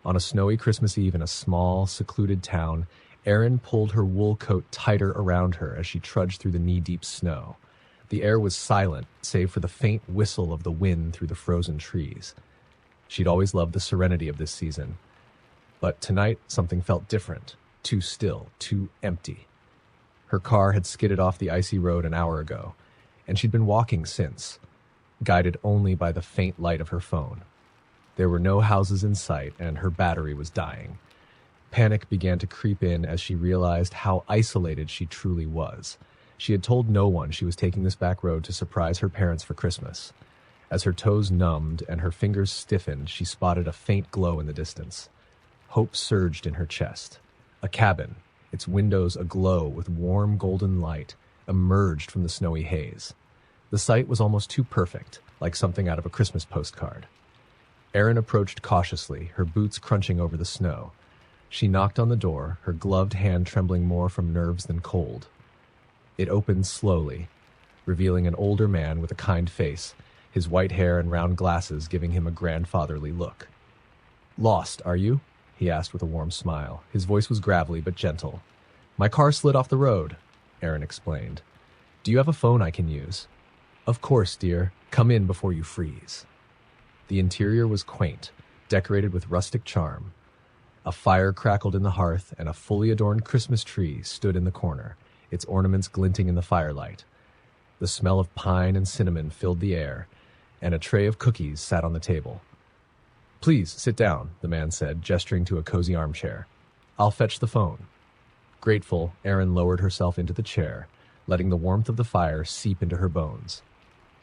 On a snowy Christmas Eve in a small, secluded town, Erin pulled her wool coat tighter around her as she trudged through the knee-deep snow. The air was silent, save for the faint whistle of the wind through the frozen trees. She'd always loved the serenity of this season. But tonight, something felt different, too still, too empty. Her car had skidded off the icy road an hour ago, and she'd been walking since, guided only by the faint light of her phone. There were no houses in sight, and her battery was dying. Panic began to creep in as she realized how isolated she truly was. She had told no one she was taking this back road to surprise her parents for Christmas. As her toes numbed and her fingers stiffened, she spotted a faint glow in the distance. Hope surged in her chest. A cabin, its windows aglow with warm golden light, emerged from the snowy haze. The sight was almost too perfect, like something out of a Christmas postcard. Erin approached cautiously, her boots crunching over the snow. She knocked on the door, her gloved hand trembling more from nerves than cold. It opened slowly, revealing an older man with a kind face, his white hair and round glasses giving him a grandfatherly look. "Lost, are you?" he asked with a warm smile. His voice was gravelly but gentle. "My car slid off the road," Erin explained. "Do you have a phone I can use?" "Of course, dear. Come in before you freeze." The interior was quaint, decorated with rustic charm. A fire crackled in the hearth, and a fully adorned Christmas tree stood in the corner, its ornaments glinting in the firelight. The smell of pine and cinnamon filled the air, and a tray of cookies sat on the table. "Please, sit down," the man said, gesturing to a cozy armchair. "I'll fetch the phone." Grateful, Erin lowered herself into the chair, letting the warmth of the fire seep into her bones.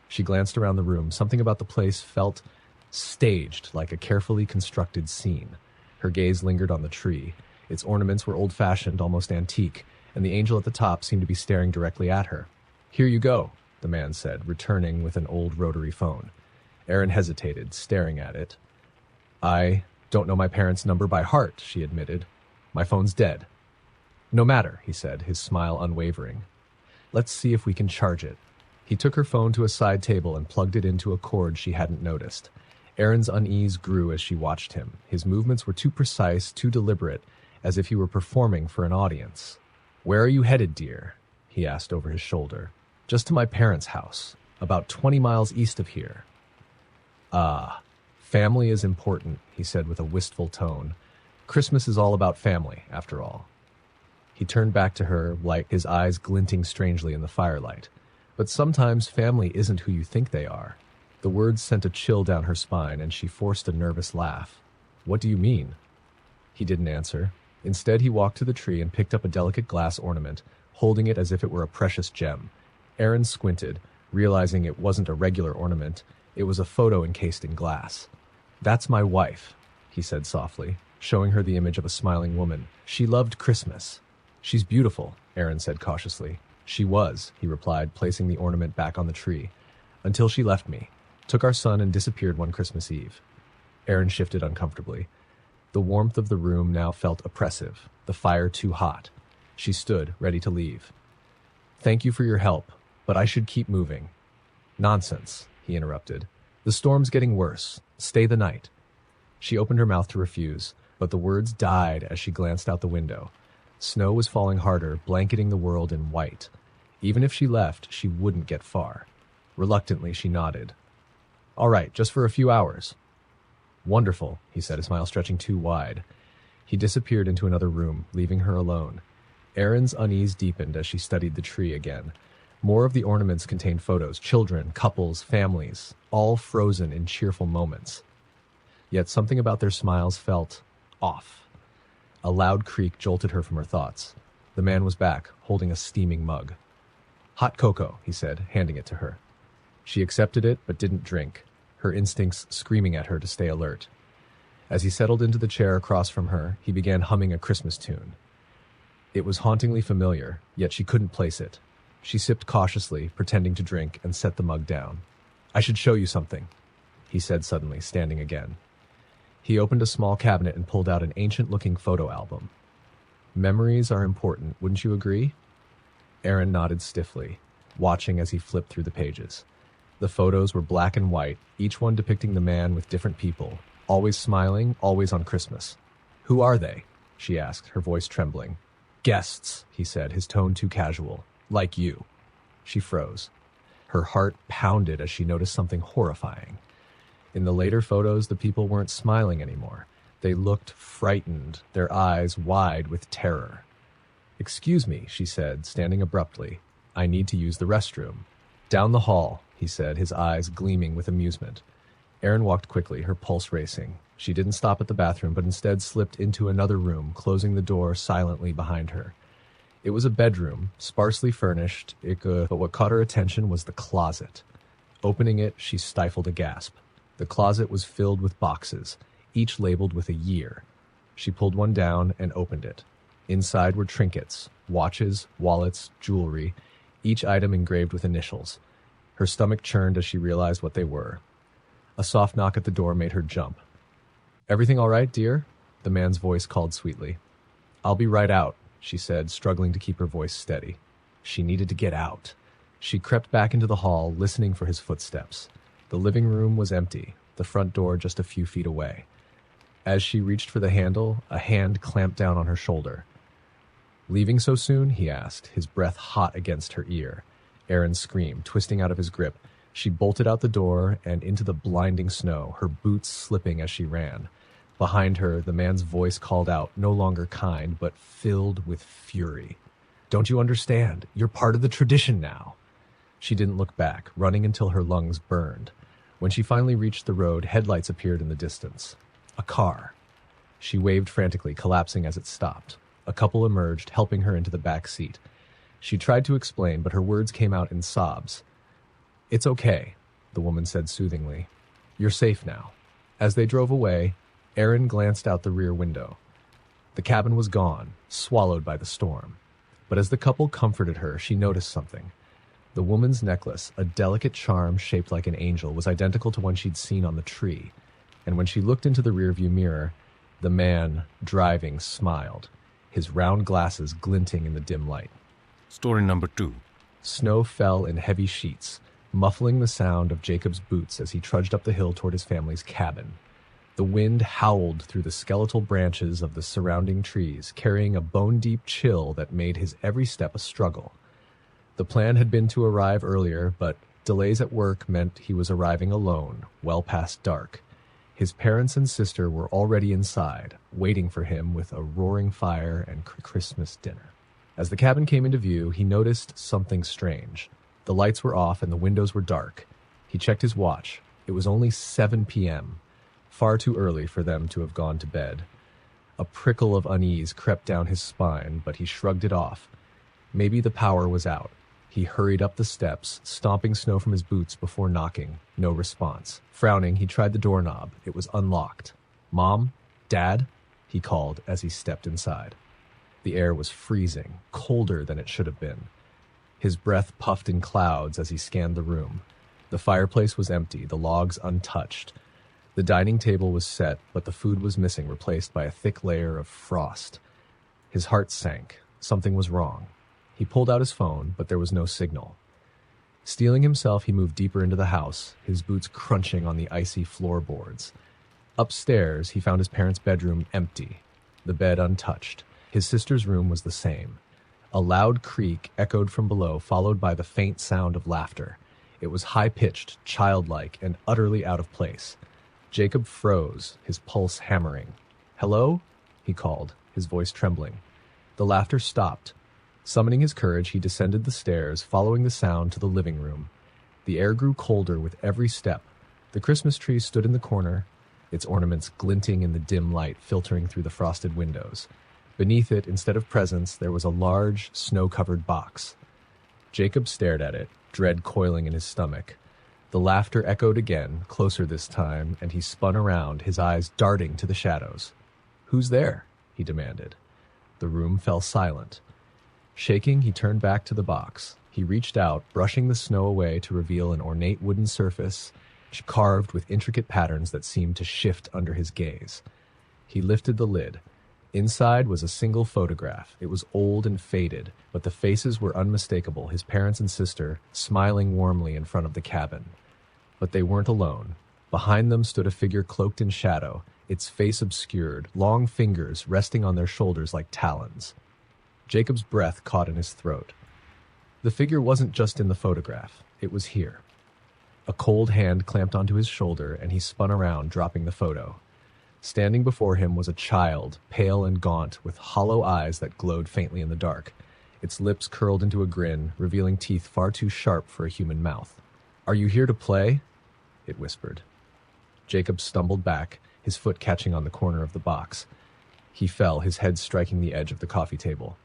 She glanced around the room. Something about the place felt staged, like a carefully constructed scene. Her gaze lingered on the tree. Its ornaments were old-fashioned, almost antique, and the angel at the top seemed to be staring directly at her. "Here you go," the man said, returning with an old rotary phone. Erin hesitated, staring at it. "I don't know my parents' number by heart," she admitted. "My phone's dead." "No matter," he said, his smile unwavering. "Let's see if we can charge it." He took her phone to a side table and plugged it into a cord she hadn't noticed. Erin's unease grew as she watched him. His movements were too precise, too deliberate, as if he were performing for an audience. "Where are you headed, dear?" he asked over his shoulder. "Just to my parents' house, about 20 miles east of here." "Ah, family is important," he said with a wistful tone. "Christmas is all about family, after all." He turned back to her, like his eyes glinting strangely in the firelight. "But sometimes family isn't who you think they are." The words sent a chill down her spine, and she forced a nervous laugh. "What do you mean?" He didn't answer. Instead, he walked to the tree and picked up a delicate glass ornament, holding it as if it were a precious gem. Erin squinted, realizing it wasn't a regular ornament. It was a photo encased in glass. "That's my wife," he said softly, showing her the image of a smiling woman. "She loved Christmas." "She's beautiful," Erin said cautiously. "She was," he replied, placing the ornament back on the tree. "Until she left me. Took our son and disappeared one Christmas Eve." Erin shifted uncomfortably. The warmth of the room now felt oppressive, the fire too hot. She stood, ready to leave. "Thank you for your help, but I should keep moving." "Nonsense," he interrupted. "The storm's getting worse. Stay the night." She opened her mouth to refuse, but the words died as she glanced out the window. Snow was falling harder, blanketing the world in white. Even if she left, she wouldn't get far. Reluctantly, she nodded. "All right, just for a few hours." "Wonderful," he said, a smile stretching too wide. He disappeared into another room, leaving her alone. Erin's unease deepened as she studied the tree again. More of the ornaments contained photos, children, couples, families, all frozen in cheerful moments. Yet something about their smiles felt off. A loud creak jolted her from her thoughts. The man was back, holding a steaming mug. "Hot cocoa," he said, handing it to her. She accepted it, but didn't drink, her instincts screaming at her to stay alert. As he settled into the chair across from her, he began humming a Christmas tune. It was hauntingly familiar, yet she couldn't place it. She sipped cautiously, pretending to drink, and set the mug down. "I should show you something," he said suddenly, standing again. He opened a small cabinet and pulled out an ancient-looking photo album. "Memories are important, wouldn't you agree?" Erin nodded stiffly, watching as he flipped through the pages. The photos were black and white, each one depicting the man with different people, Always smiling, always on Christmas. Who are they? She asked, her voice trembling. Guests, he said, his tone too casual. Like you. She froze. Her heart pounded as she noticed something horrifying. In the later photos, the people weren't smiling anymore. They looked frightened, their eyes wide with terror. Excuse me, she said, standing abruptly. I need to use the restroom. Down the hall, he said, his eyes gleaming with amusement. Erin walked quickly, her pulse racing. She didn't stop at the bathroom, but instead slipped into another room, closing the door silently behind her. It was a bedroom, sparsely furnished, but what caught her attention was the closet. Opening it, she stifled a gasp. The closet was filled with boxes, each labeled with a year. She pulled one down and opened it. Inside were trinkets, watches, wallets, jewelry, each item engraved with initials. Her stomach churned as she realized what they were. A soft knock at the door made her jump. Everything all right, dear? The man's voice called sweetly. I'll be right out, she said, struggling to keep her voice steady. She needed to get out. She crept back into the hall, listening for his footsteps. The living room was empty, the front door just a few feet away. As she reached for the handle, a hand clamped down on her shoulder. Leaving so soon? He asked, his breath hot against her ear. Erin screamed, twisting out of his grip. She bolted out the door and into the blinding snow, her boots slipping as she ran. Behind her, the man's voice called out, no longer kind, but filled with fury. Don't you understand? You're part of the tradition now. She didn't look back, running until her lungs burned. When she finally reached the road, headlights appeared in the distance. A car. She waved frantically, collapsing as it stopped. A couple emerged, helping her into the back seat. She tried to explain, but her words came out in sobs. It's okay, the woman said soothingly. You're safe now. As they drove away, Erin glanced out the rear window. The cabin was gone, swallowed by the storm. But as the couple comforted her, she noticed something. The woman's necklace, a delicate charm shaped like an angel, was identical to one she'd seen on the tree. And when she looked into the rearview mirror, the man driving smiled, his round glasses glinting in the dim light. Story number 2. Snow fell in heavy sheets, muffling the sound of Jacob's boots as he trudged up the hill toward his family's cabin. The wind howled through the skeletal branches of the surrounding trees, carrying a bone-deep chill that made his every step a struggle. The plan had been to arrive earlier, but delays at work meant he was arriving alone, well past dark. His parents and sister were already inside, waiting for him with a roaring fire and Christmas dinner. As the cabin came into view, he noticed something strange. The lights were off and the windows were dark. He checked his watch. It was only 7 p.m., far too early for them to have gone to bed. A prickle of unease crept down his spine, but he shrugged it off. Maybe the power was out. He hurried up the steps, stomping snow from his boots before knocking. No response. Frowning, he tried the doorknob. It was unlocked. Mom? Dad? He called as he stepped inside. The air was freezing, colder than it should have been. His breath puffed in clouds as he scanned the room. The fireplace was empty, the logs untouched. The dining table was set, but the food was missing, replaced by a thick layer of frost. His heart sank. Something was wrong. He pulled out his phone, but there was no signal. Steeling himself, he moved deeper into the house, his boots crunching on the icy floorboards. Upstairs, he found his parents' bedroom empty, the bed untouched. His sister's room was the same. A loud creak echoed from below, followed by the faint sound of laughter. It was high-pitched, childlike, and utterly out of place. Jacob froze, his pulse hammering. "Hello?" he called, his voice trembling. The laughter stopped. Summoning his courage, he descended the stairs, following the sound to the living room. The air grew colder with every step. The Christmas tree stood in the corner, its ornaments glinting in the dim light filtering through the frosted windows. Beneath it, instead of presents, there was a large, snow-covered box. Jacob stared at it, dread coiling in his stomach. The laughter echoed again, closer this time, and he spun around, his eyes darting to the shadows. "Who's there?" he demanded. The room fell silent. Shaking, he turned back to the box. He reached out, brushing the snow away to reveal an ornate wooden surface carved with intricate patterns that seemed to shift under his gaze. He lifted the lid. Inside was a single photograph. It was old and faded, but the faces were unmistakable, his parents and sister smiling warmly in front of the cabin. But they weren't alone. Behind them stood a figure cloaked in shadow, its face obscured, long fingers resting on their shoulders like talons. Jacob's breath caught in his throat. The figure wasn't just in the photograph, it was here. A cold hand clamped onto his shoulder, and he spun around, dropping the photo. Standing before him was a child, pale and gaunt, with hollow eyes that glowed faintly in the dark. Its lips curled into a grin, revealing teeth far too sharp for a human mouth. "Are you here to play?" it whispered. Jacob stumbled back, his foot catching on the corner of the box. He fell, his head striking the edge of the coffee table.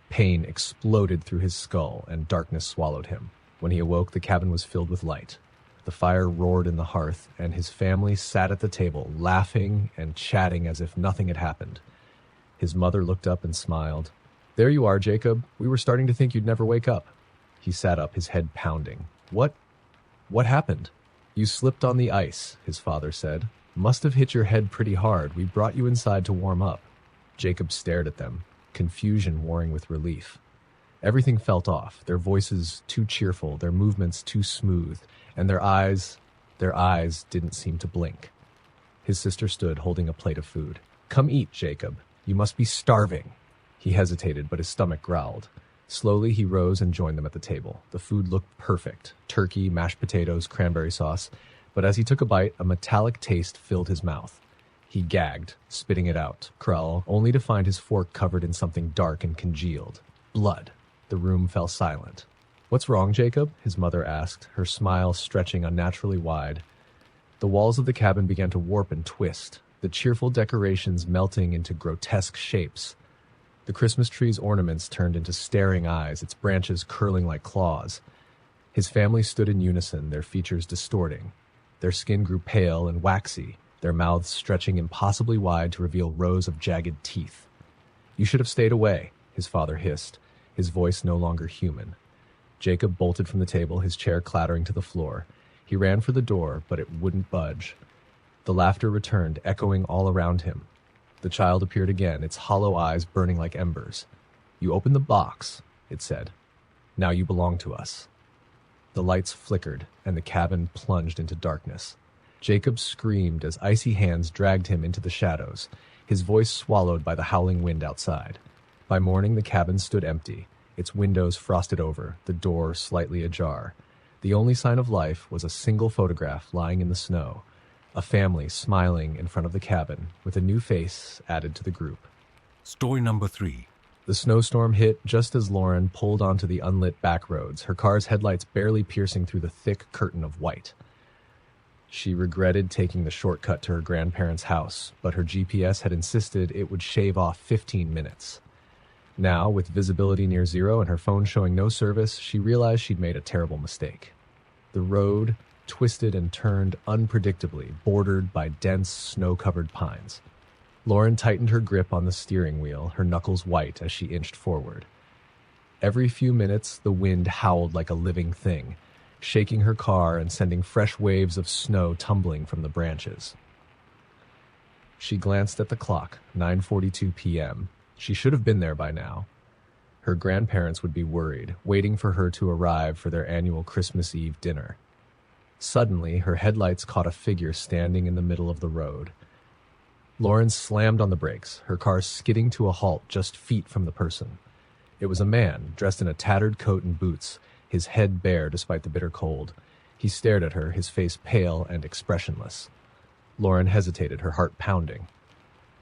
Pain exploded through his skull, and darkness swallowed him. When he awoke, the cabin was filled with light. The fire roared in the hearth, and his family sat at the table, laughing and chatting as if nothing had happened. His mother looked up and smiled. "There you are, Jacob. We were starting to think you'd never wake up." He sat up, his head pounding. What happened?" "You slipped on the ice," his father said. "Must have hit your head pretty hard. We brought you inside to warm up." Jacob stared at them, confusion warring with relief. Everything felt off, their voices too cheerful, their movements too smooth, and their eyes didn't seem to blink. His sister stood, holding a plate of food. "Come eat, Jacob. You must be starving." He hesitated, but his stomach growled. Slowly, he rose and joined them at the table. The food looked perfect. Turkey, mashed potatoes, cranberry sauce. But as he took a bite, a metallic taste filled his mouth. He gagged, spitting it out, only to find his fork covered in something dark and congealed. Blood. The room fell silent. "What's wrong, Jacob?" his mother asked, her smile stretching unnaturally wide. The walls of the cabin began to warp and twist, the cheerful decorations melting into grotesque shapes. The Christmas tree's ornaments turned into staring eyes, its branches curling like claws. His family stood in unison, their features distorting. Their skin grew pale and waxy, their mouths stretching impossibly wide to reveal rows of jagged teeth. "You should have stayed away," his father hissed, his voice no longer human. Jacob bolted from the table, his chair clattering to the floor. He ran for the door, but it wouldn't budge. The laughter returned, echoing all around him. The child appeared again, its hollow eyes burning like embers. "You opened the box," it said. "Now you belong to us." The lights flickered, and the cabin plunged into darkness. Jacob screamed as icy hands dragged him into the shadows, his voice swallowed by the howling wind outside. By morning, the cabin stood empty, its windows frosted over, the door slightly ajar. The only sign of life was a single photograph lying in the snow, a family smiling in front of the cabin, with a new face added to the group. Story number 3. The snowstorm hit just as Lauren pulled onto the unlit back roads, her car's headlights barely piercing through the thick curtain of white. She regretted taking the shortcut to her grandparents' house, but her GPS had insisted it would shave off 15 minutes. Now, with visibility near zero and her phone showing no service, she realized she'd made a terrible mistake. The road twisted and turned unpredictably, bordered by dense, snow-covered pines. Lauren tightened her grip on the steering wheel, her knuckles white as she inched forward. Every few minutes, the wind howled like a living thing, shaking her car and sending fresh waves of snow tumbling from the branches. She glanced at the clock, 9:42 p.m. She should have been there by now. Her grandparents would be worried, waiting for her to arrive for their annual Christmas Eve dinner. Suddenly, her headlights caught a figure standing in the middle of the road. Lauren slammed on the brakes, her car skidding to a halt just feet from the person. It was a man, dressed in a tattered coat and boots, his head bare despite the bitter cold. He stared at her, his face pale and expressionless. Lauren hesitated, her heart pounding.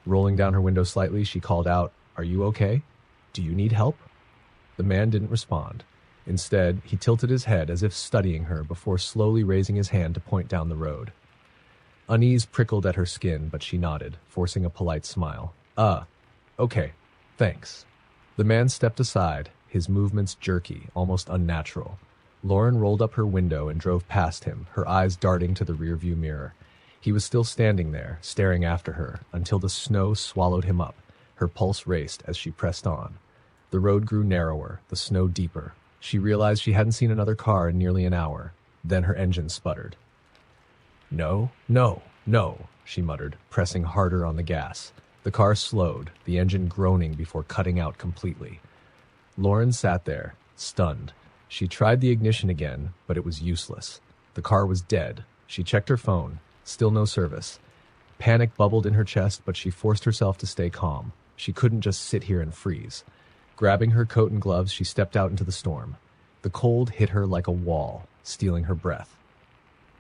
Rolling down her window slightly, she called out, "Are you okay? Do you need help?" The man didn't respond. Instead, he tilted his head as if studying her before slowly raising his hand to point down the road. Unease prickled at her skin, but she nodded, forcing a polite smile. Okay, thanks." The man stepped aside, his movements jerky, almost unnatural. Lauren rolled up her window and drove past him, her eyes darting to the rearview mirror. He was still standing there, staring after her, until the snow swallowed him up. Her pulse raced as she pressed on. The road grew narrower, the snow deeper. She realized she hadn't seen another car in nearly an hour. Then her engine sputtered. No, she muttered, pressing harder on the gas. The car slowed, the engine groaning before cutting out completely. Lauren sat there, stunned. She tried the ignition again, but it was useless. The car was dead. She checked her phone. Still no service. Panic bubbled in her chest, but she forced herself to stay calm. She couldn't just sit here and freeze. Grabbing her coat and gloves, she stepped out into the storm. The cold hit her like a wall, stealing her breath.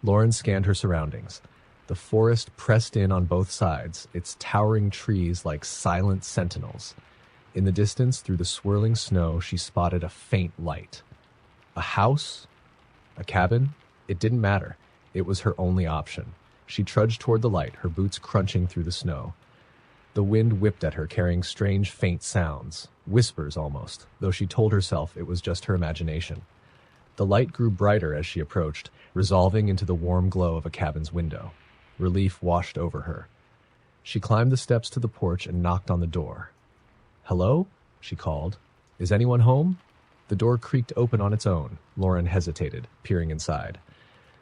Lauren scanned her surroundings. The forest pressed in on both sides, its towering trees like silent sentinels. In the distance, through the swirling snow, she spotted a faint light. A house? A cabin? It didn't matter. It was her only option. She trudged toward the light, her boots crunching through the snow. The wind whipped at her, carrying strange, faint sounds, whispers almost, though she told herself it was just her imagination. The light grew brighter as she approached, resolving into the warm glow of a cabin's window. Relief washed over her. She climbed the steps to the porch and knocked on the door. "Hello?" she called. "Is anyone home?" The door creaked open on its own. Lauren hesitated, peering inside.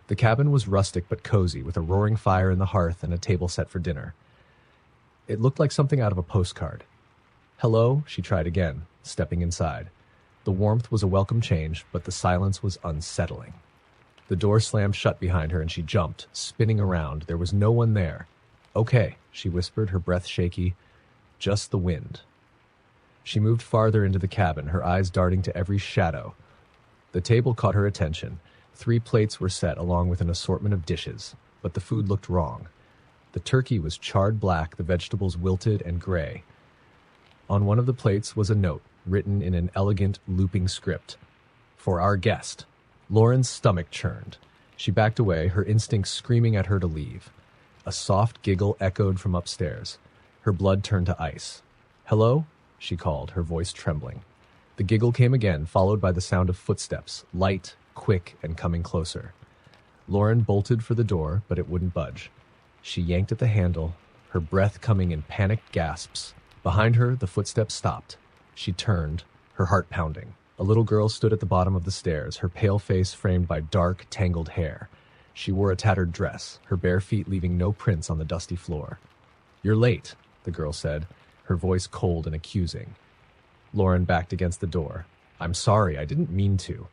The cabin was rustic but cozy, with a roaring fire in the hearth and a table set for dinner. It looked like something out of a postcard. "Hello?" she tried again, stepping inside. The warmth was a welcome change, but the silence was unsettling. The door slammed shut behind her and she jumped, spinning around. There was no one there. "Okay," she whispered, her breath shaky. "Just the wind." She moved farther into the cabin, her eyes darting to every shadow. The table caught her attention. 3 plates were set along with an assortment of dishes, but the food looked wrong. The turkey was charred black, the vegetables wilted and gray. On one of the plates was a note, written in an elegant, looping script. "For our guest." Lauren's stomach churned. She backed away, her instincts screaming at her to leave. A soft giggle echoed from upstairs. Her blood turned to ice. "Hello?" she called, her voice trembling. The giggle came again, followed by the sound of footsteps, light, quick, and coming closer. Lauren bolted for the door, but it wouldn't budge. She yanked at the handle, her breath coming in panicked gasps. Behind her, the footsteps stopped. She turned, her heart pounding. A little girl stood at the bottom of the stairs, her pale face framed by dark, tangled hair. She wore a tattered dress, her bare feet leaving no prints on the dusty floor. "You're late," the girl said, her voice cold and accusing. Lauren backed against the door. "I'm sorry, I didn't mean to."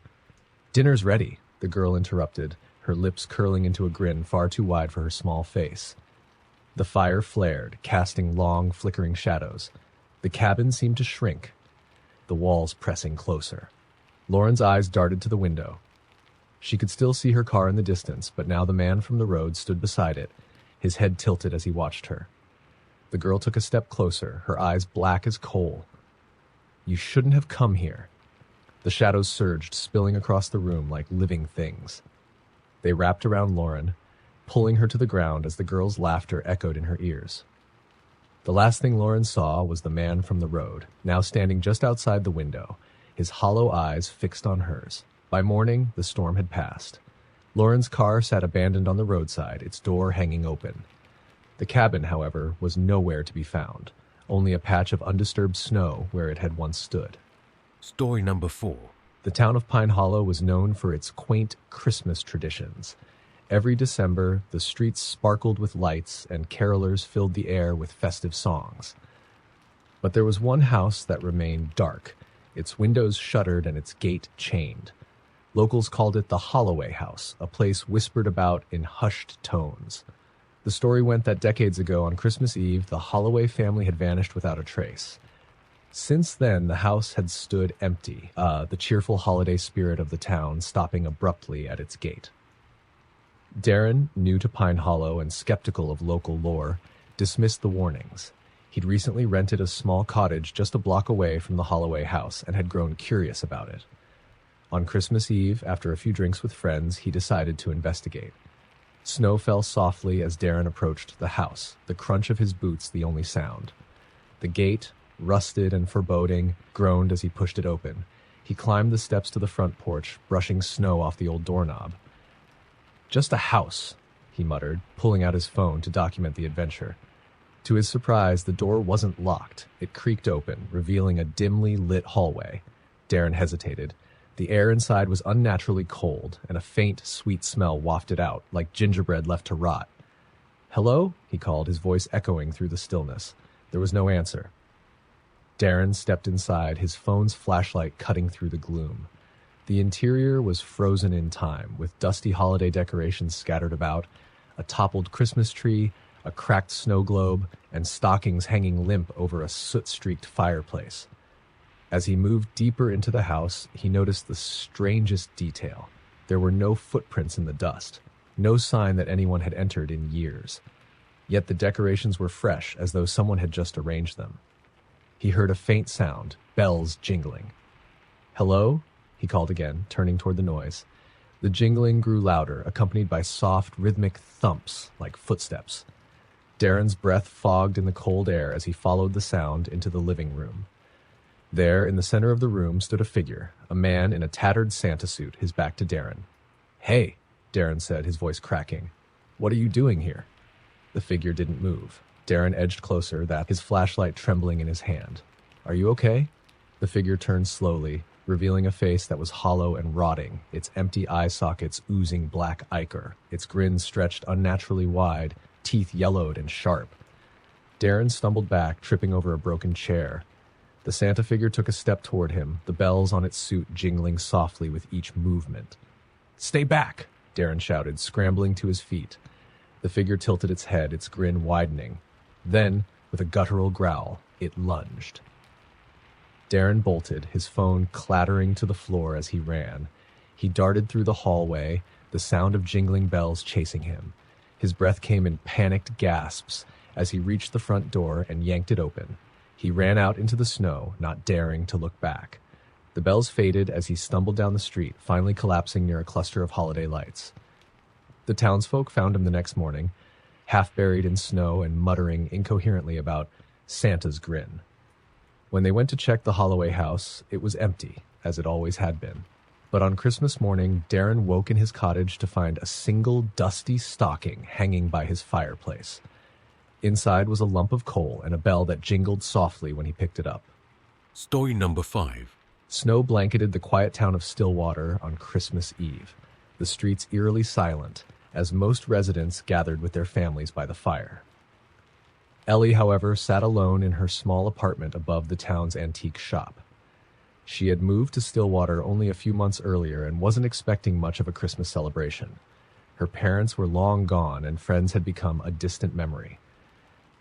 "Dinner's ready," the girl interrupted, her lips curling into a grin far too wide for her small face. The fire flared, casting long, flickering shadows. The cabin seemed to shrink, the walls pressing closer. Lauren's eyes darted to the window. She could still see her car in the distance, but now the man from the road stood beside it, his head tilted as he watched her. The girl took a step closer, her eyes black as coal. "You shouldn't have come here." The shadows surged, spilling across the room like living things. They wrapped around Lauren, pulling her to the ground as the girl's laughter echoed in her ears. The last thing Lauren saw was the man from the road, now standing just outside the window, his hollow eyes fixed on hers. By morning, the storm had passed. Lauren's car sat abandoned on the roadside, its door hanging open. The cabin, however, was nowhere to be found, only a patch of undisturbed snow where it had once stood. Story number 4. The town of Pine Hollow was known for its quaint Christmas traditions. Every December, the streets sparkled with lights and carolers filled the air with festive songs. But there was one house that remained dark, its windows shuttered and its gate chained. Locals called it the Holloway House, a place whispered about in hushed tones. The story went that decades ago on Christmas Eve, the Holloway family had vanished without a trace. Since then, the house had stood empty, the cheerful holiday spirit of the town stopping abruptly at its gate. Darren, new to Pine Hollow and skeptical of local lore, dismissed the warnings. He'd recently rented a small cottage just a block away from the Holloway house and had grown curious about it. On Christmas Eve, after a few drinks with friends, he decided to investigate. Snow fell softly as Darren approached the house, the crunch of his boots the only sound. The gate, rusted and foreboding, groaned as he pushed it open. He climbed the steps to the front porch, brushing snow off the old doorknob. "Just a house," he muttered, pulling out his phone to document the adventure. To his surprise, the door wasn't locked. It creaked open, revealing a dimly lit hallway. Darren hesitated. The air inside was unnaturally cold, and a faint, sweet smell wafted out, like gingerbread left to rot. "Hello?" he called, his voice echoing through the stillness. There was no answer. Darren stepped inside, his phone's flashlight cutting through the gloom. The interior was frozen in time, with dusty holiday decorations scattered about. a toppled Christmas tree, a cracked snow globe, and stockings hanging limp over a soot-streaked fireplace. As he moved deeper into the house, he noticed the strangest detail. There were no footprints in the dust, no sign that anyone had entered in years. Yet the decorations were fresh, as though someone had just arranged them. He heard a faint sound, bells jingling. "Hello?" he called again, turning toward the noise. The jingling grew louder, accompanied by soft, rhythmic thumps like footsteps. Darren's breath fogged in the cold air as he followed the sound into the living room. There, in the center of the room, stood a figure, a man in a tattered Santa suit, his back to Darren. "Hey," Darren said, his voice cracking. "What are you doing here?" The figure didn't move. Darren edged closer, his flashlight trembling in his hand. "Are you okay?" The figure turned slowly, revealing a face that was hollow and rotting, its empty eye sockets oozing black ichor, its grin stretched unnaturally wide, teeth yellowed and sharp. Darren stumbled back, tripping over a broken chair. The Santa figure took a step toward him, the bells on its suit jingling softly with each movement. "Stay back!" Darren shouted, scrambling to his feet. The figure tilted its head, its grin widening. Then, with a guttural growl, it lunged. Darren bolted, his phone clattering to the floor as he ran. He darted through the hallway, the sound of jingling bells chasing him. His breath came in panicked gasps as he reached the front door and yanked it open. He ran out into the snow, not daring to look back. The bells faded as he stumbled down the street, finally collapsing near a cluster of holiday lights. The townsfolk found him the next morning, half buried in snow and muttering incoherently about Santa's grin. When they went to check the Holloway house, it was empty, as it always had been. But on Christmas morning, Darren woke in his cottage to find a single dusty stocking hanging by his fireplace. Inside was a lump of coal and a bell that jingled softly when he picked it up. Story number 5. Snow blanketed the quiet town of Stillwater on Christmas Eve, the streets eerily silent, as most residents gathered with their families by the fire. Ellie, however, sat alone in her small apartment above the town's antique shop. She had moved to Stillwater only a few months earlier and wasn't expecting much of a Christmas celebration. Her parents were long gone and friends had become a distant memory.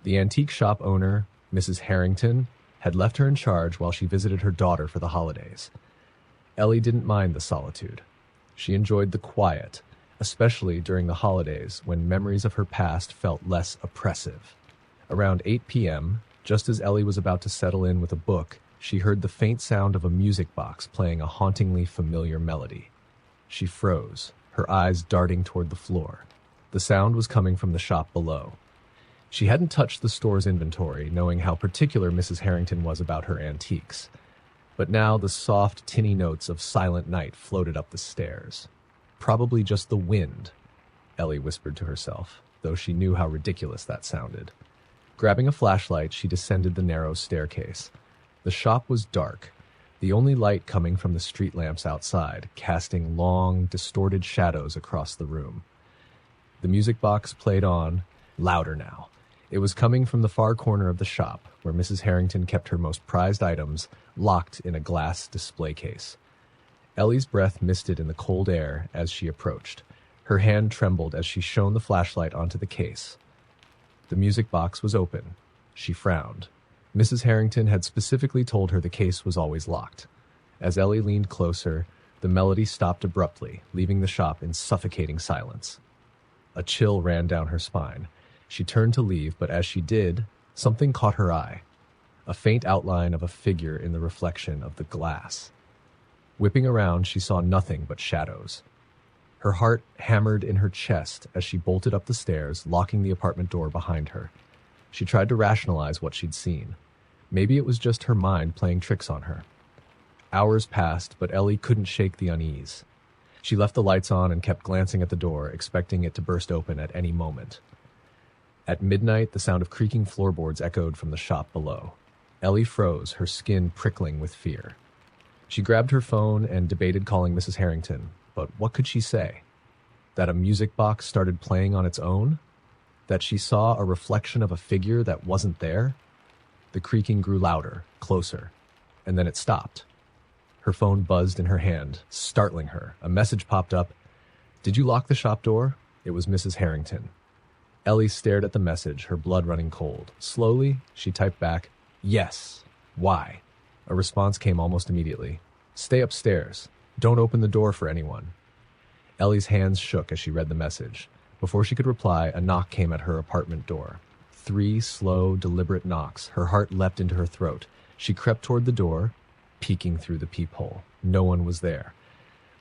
The antique shop owner, Mrs. Harrington, had left her in charge while she visited her daughter for the holidays. Ellie didn't mind the solitude. She enjoyed the quiet, especially during the holidays when memories of her past felt less oppressive. Around 8 p.m., just as Ellie was about to settle in with a book, she heard the faint sound of a music box playing a hauntingly familiar melody. She froze, her eyes darting toward the floor. The sound was coming from the shop below. She hadn't touched the store's inventory, knowing how particular Mrs. Harrington was about her antiques. But now the soft, tinny notes of Silent Night floated up the stairs. Probably just the wind, Ellie whispered to herself, though she knew how ridiculous that sounded. Grabbing a flashlight, she descended the narrow staircase. The shop was dark, the only light coming from the street lamps outside, casting long, distorted shadows across the room. The music box played on, louder now. It was coming from the far corner of the shop, where Mrs. Harrington kept her most prized items locked in a glass display case. Ellie's breath misted in the cold air as she approached. Her hand trembled as she shone the flashlight onto the case. The music box was open. She frowned. Mrs. Harrington had specifically told her the case was always locked. As Ellie leaned closer, the melody stopped abruptly, leaving the shop in suffocating silence. A chill ran down her spine. She turned to leave, but as she did, something caught her eye. A faint outline of a figure in the reflection of the glass. Whipping around, she saw nothing but shadows. Her heart hammered in her chest as she bolted up the stairs, locking the apartment door behind her. She tried to rationalize what she'd seen. Maybe it was just her mind playing tricks on her. Hours passed, but Ellie couldn't shake the unease. She left the lights on and kept glancing at the door, expecting it to burst open at any moment. At midnight, the sound of creaking floorboards echoed from the shop below. Ellie froze, her skin prickling with fear. She grabbed her phone and debated calling Mrs. Harrington, but what could she say? That a music box started playing on its own? That she saw a reflection of a figure that wasn't there? The creaking grew louder, closer, and then it stopped. Her phone buzzed in her hand, startling her. A message popped up. "Did you lock the shop door?" It was Mrs. Harrington. Ellie stared at the message, her blood running cold. Slowly, she typed back, "Yes. Why?" A response came almost immediately. "Stay upstairs. Don't open the door for anyone." Ellie's hands shook as she read the message. Before she could reply, a knock came at her apartment door. 3 slow, deliberate knocks. Her heart leapt into her throat. She crept toward the door, peeking through the peephole. No one was there.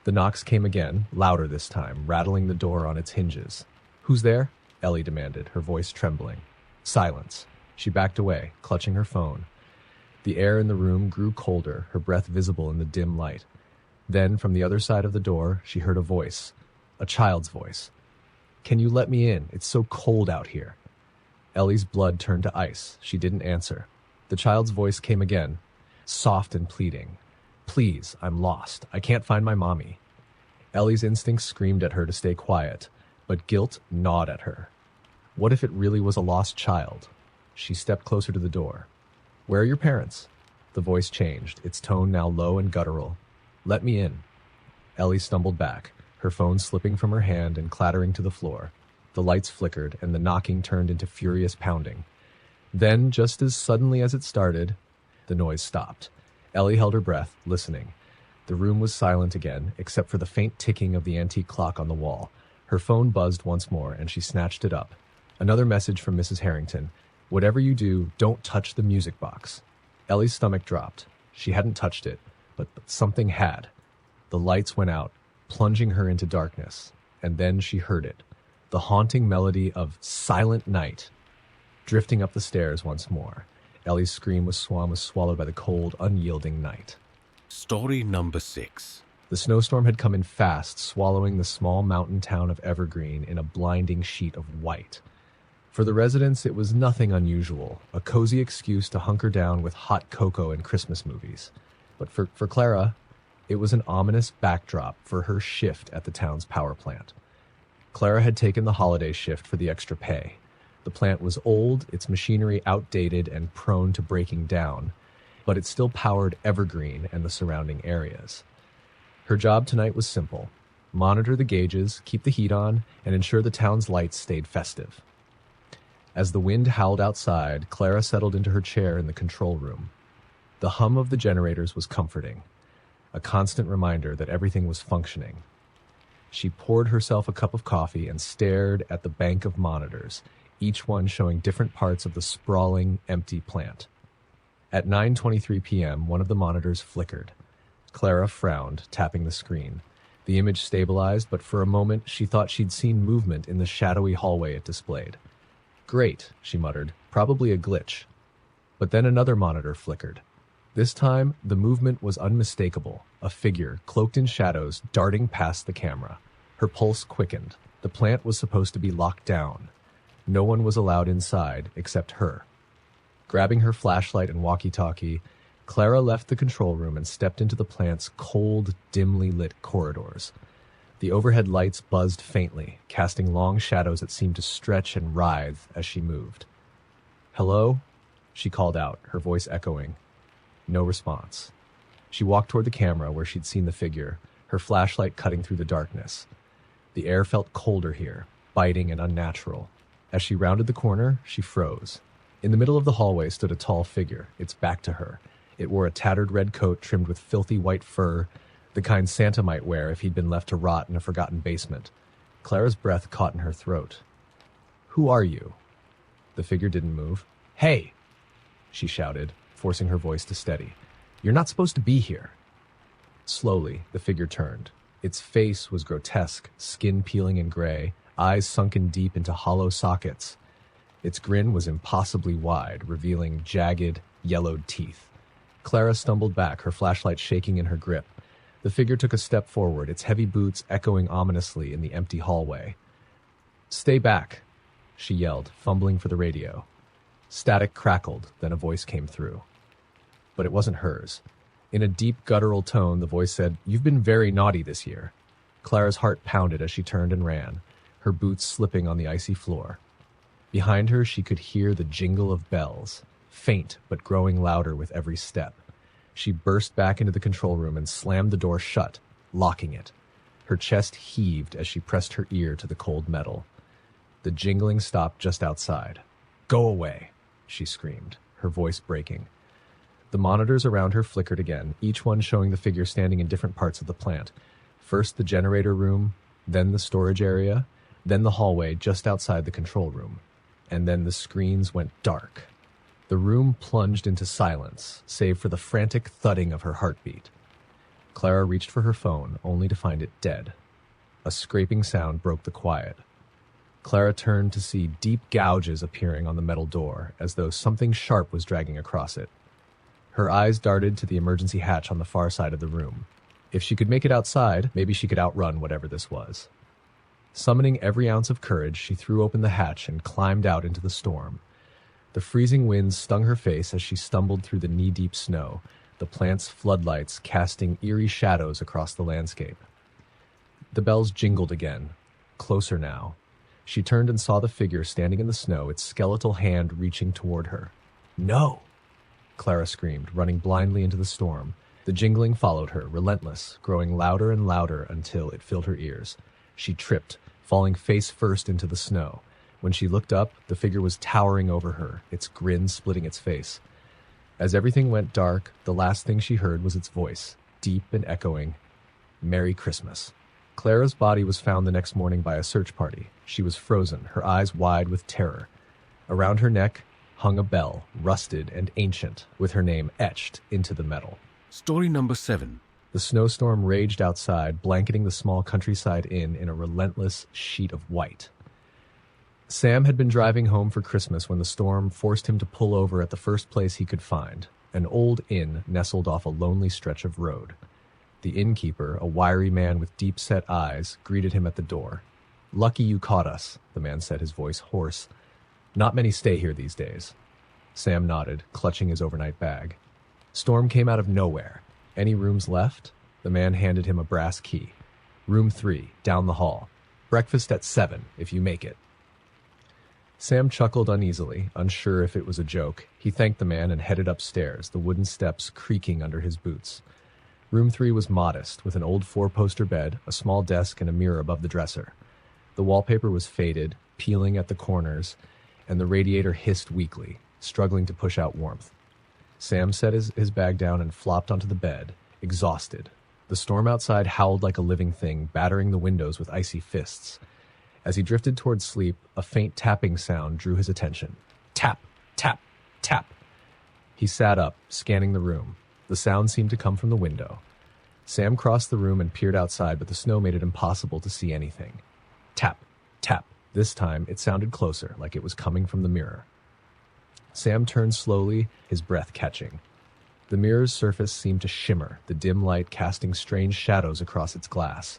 The knocks came again, louder this time, rattling the door on its hinges. "Who's there?" Ellie demanded, her voice trembling. Silence. She backed away, clutching her phone. The air in the room grew colder, her breath visible in the dim light. Then, from the other side of the door, she heard a voice. A child's voice. "Can you let me in? It's so cold out here." Ellie's blood turned to ice. She didn't answer. The child's voice came again, soft and pleading. "Please, I'm lost. I can't find my mommy." Ellie's instincts screamed at her to stay quiet, but guilt gnawed at her. What if it really was a lost child? She stepped closer to the door. "Where are your parents?" The voice changed, its tone now low and guttural. "Let me in." Ellie stumbled back, her phone slipping from her hand and clattering to the floor. The lights flickered, and the knocking turned into furious pounding. Then, just as suddenly as it started, the noise stopped. Ellie held her breath, listening. The room was silent again, except for the faint ticking of the antique clock on the wall. Her phone buzzed once more, and she snatched it up. Another message from Mrs. Harrington. "Whatever you do, don't touch the music box." Ellie's stomach dropped. She hadn't touched it, but something had. The lights went out, plunging her into darkness, and then she heard it. The haunting melody of Silent Night, drifting up the stairs once more. Ellie's scream was swallowed by the cold, unyielding night. Story number 6. The snowstorm had come in fast, swallowing the small mountain town of Evergreen in a blinding sheet of white. For the residents, it was nothing unusual, a cozy excuse to hunker down with hot cocoa and Christmas movies. But for Clara, it was an ominous backdrop for her shift at the town's power plant. Clara had taken the holiday shift for the extra pay. The plant was old, its machinery outdated and prone to breaking down, but it still powered Evergreen and the surrounding areas. Her job tonight was simple: monitor the gauges, keep the heat on, and ensure the town's lights stayed festive. As the wind howled outside, Clara settled into her chair in the control room. The hum of the generators was comforting, a constant reminder that everything was functioning. She poured herself a cup of coffee and stared at the bank of monitors, each one showing different parts of the sprawling, empty plant. At 9:23 p.m., one of the monitors flickered. Clara frowned, tapping the screen. The image stabilized, but for a moment she thought she'd seen movement in the shadowy hallway it displayed. "Great," she muttered, "probably a glitch." But then another monitor flickered. This time, the movement was unmistakable, a figure, cloaked in shadows, darting past the camera. Her pulse quickened. The plant was supposed to be locked down. No one was allowed inside except her. Grabbing her flashlight and walkie-talkie, Clara left the control room and stepped into the plant's cold, dimly lit corridors. The overhead lights buzzed faintly, casting long shadows that seemed to stretch and writhe as she moved. "Hello?" she called out, her voice echoing. No response. She walked toward the camera where she'd seen the figure, her flashlight cutting through the darkness. The air felt colder here, biting and unnatural. As she rounded the corner, she froze. In the middle of the hallway stood a tall figure, its back to her. It wore a tattered red coat trimmed with filthy white fur, the kind Santa might wear if he'd been left to rot in a forgotten basement. Clara's breath caught in her throat. "Who are you?" The figure didn't move. "Hey!" she shouted, forcing her voice to steady. "You're not supposed to be here." Slowly, the figure turned. Its face was grotesque, skin peeling and gray, eyes sunken deep into hollow sockets. Its grin was impossibly wide, revealing jagged, yellowed teeth. Clara stumbled back, her flashlight shaking in her grip. The figure took a step forward, its heavy boots echoing ominously in the empty hallway. "Stay back," she yelled, fumbling for the radio. Static crackled, then a voice came through. But it wasn't hers. In a deep, guttural tone, the voice said, "You've been very naughty this year." Clara's heart pounded as she turned and ran, her boots slipping on the icy floor. Behind her, she could hear the jingle of bells, faint but growing louder with every step. She burst back into the control room and slammed the door shut, locking it. Her chest heaved as she pressed her ear to the cold metal. The jingling stopped just outside. "Go away," she screamed, her voice breaking. The monitors around her flickered again, each one showing the figure standing in different parts of the plant. First the generator room, then the storage area, then the hallway just outside the control room. And then the screens went dark. The room plunged into silence, save for the frantic thudding of her heartbeat. Clara reached for her phone, only to find it dead. A scraping sound broke the quiet. Clara turned to see deep gouges appearing on the metal door, as though something sharp was dragging across it. Her eyes darted to the emergency hatch on the far side of the room. If she could make it outside, maybe she could outrun whatever this was. Summoning every ounce of courage, she threw open the hatch and climbed out into the storm. The freezing winds stung her face as she stumbled through the knee-deep snow, the plant's floodlights casting eerie shadows across the landscape. The bells jingled again, closer now. She turned and saw the figure standing in the snow, its skeletal hand reaching toward her. "No!" Clara screamed, running blindly into the storm. The jingling followed her, relentless, growing louder and louder until it filled her ears. She tripped, falling face first into the snow. When she looked up, the figure was towering over her, its grin splitting its face. As everything went dark, the last thing she heard was its voice, deep and echoing, "Merry Christmas." Clara's body was found the next morning by a search party. She was frozen, her eyes wide with terror. Around her neck hung a bell, rusted and ancient, with her name etched into the metal. Story number 7. The snowstorm raged outside, blanketing the small countryside inn in a relentless sheet of white. Sam had been driving home for Christmas when the storm forced him to pull over at the first place he could find, an old inn nestled off a lonely stretch of road. The innkeeper, a wiry man with deep-set eyes, greeted him at the door. "Lucky you caught us," the man said, his voice hoarse. "Not many stay here these days." Sam nodded, clutching his overnight bag. Storm came out of nowhere. "Any rooms left?" The man handed him a brass key. "Room 3, down the hall. Breakfast at 7, if you make it." Sam chuckled uneasily, unsure if it was a joke. He thanked the man and headed upstairs, the wooden steps creaking under his boots. Room 3 was modest, with an old 4-poster bed, a small desk, and a mirror above the dresser. The wallpaper was faded, peeling at the corners, and the radiator hissed weakly, struggling to push out warmth. Sam set his bag down and flopped onto the bed, exhausted. The storm outside howled like a living thing, battering the windows with icy fists. As he drifted towards sleep, a faint tapping sound drew his attention. Tap, tap, tap. He sat up, scanning the room. The sound seemed to come from the window. Sam crossed the room and peered outside, but the snow made it impossible to see anything. Tap, tap. This time, it sounded closer, like it was coming from the mirror. Sam turned slowly, his breath catching. The mirror's surface seemed to shimmer, the dim light casting strange shadows across its glass.